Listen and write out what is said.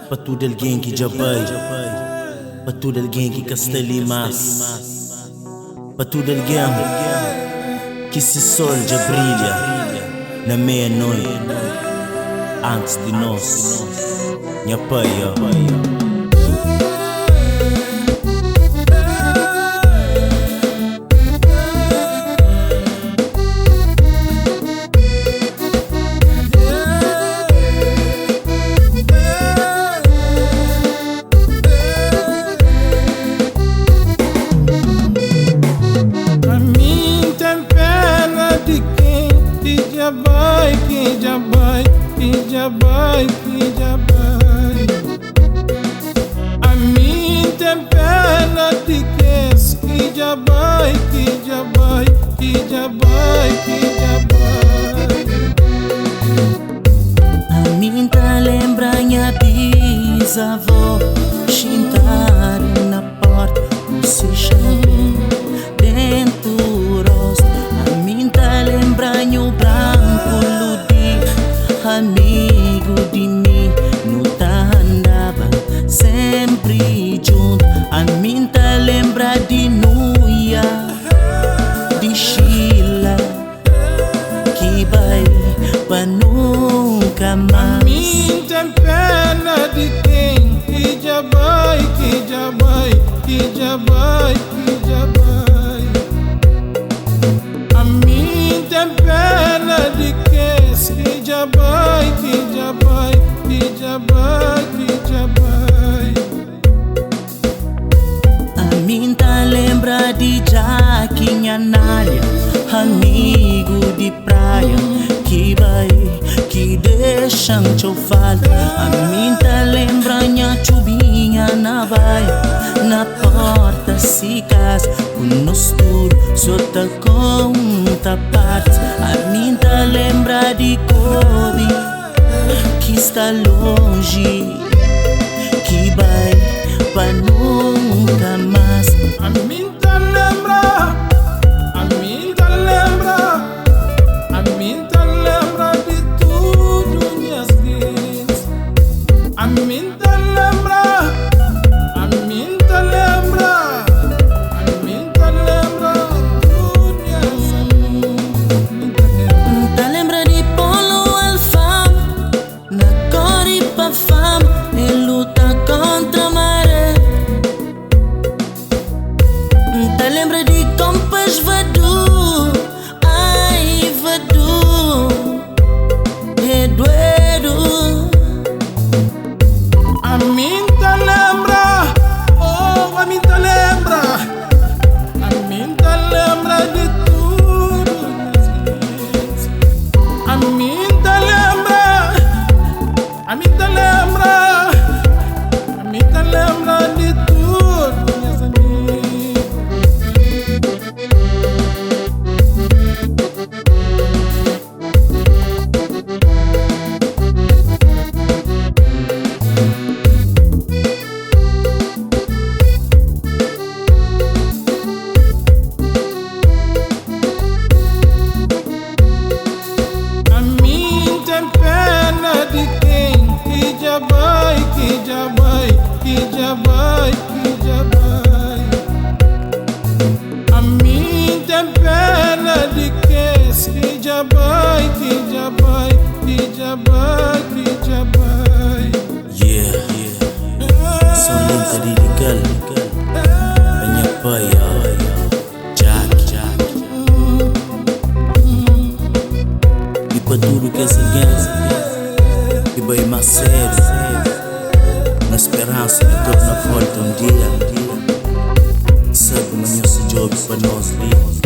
Para tudo alguém que já vai, para tudo alguém que casteli mais, para tudo alguém que se sol já brilha na meia-noite antes de nós, minha pai. Que já vai. A mim tem pena de que já vai, que já vai, que já vai, que já vai. A mim tá lembra minha bisavó sentar na porta, se chame dentro do rosto. A mim tá lembra o branco ludi, amigo de mim, não tá andava sempre junto. A mim tá lembra de Nuia, de Sheila, que vai pra nunca mais. A mim tem pena de quem que já vai, que já vai, que já vai, que já vai. A mim tem pena de que já vai, que já vai, que já vai, que já vai. A mim tá lembra de Jack e Anália, amigo de praia, que vai, que deixam eu falar. A mim tá lembra minha chubinha na baia, na porta se casa, com nós tudo só tá conta parte. A mim tá lembra de Kobe, que está longe, que vai pra nunca mais. A mim tá lembra, a mim tá lembra, a mim tá lembra de tudo minhas vidas. A mim tá lembra, a mim tá lembra, a mim tá lembra tudo minhas vidas. Tá lembra de Polo Alfam, na cor e pa fama, e luta contra a maré. Tá lembra de Compas Vadu, ai Vadu, Eduardo. A mim tá lembra, oh, a mim tá lembra, a mim tá lembra de tudo minhas vidas. A mim tá lembra, a mim tá lembra, a mim tá lembra de tudo minhas amigas. A mim tem pena de quem que já vai, que já vai, que já vai, que já vai. A mim tem pena de que já vai, que já vai, que já vai, que já vai. Só lenta lirical, a minha pai, Jack. E para tudo que essa gente, e bem mais sério, na esperança de tornar volta um dia, sabe, mas não se jogue para nós livres.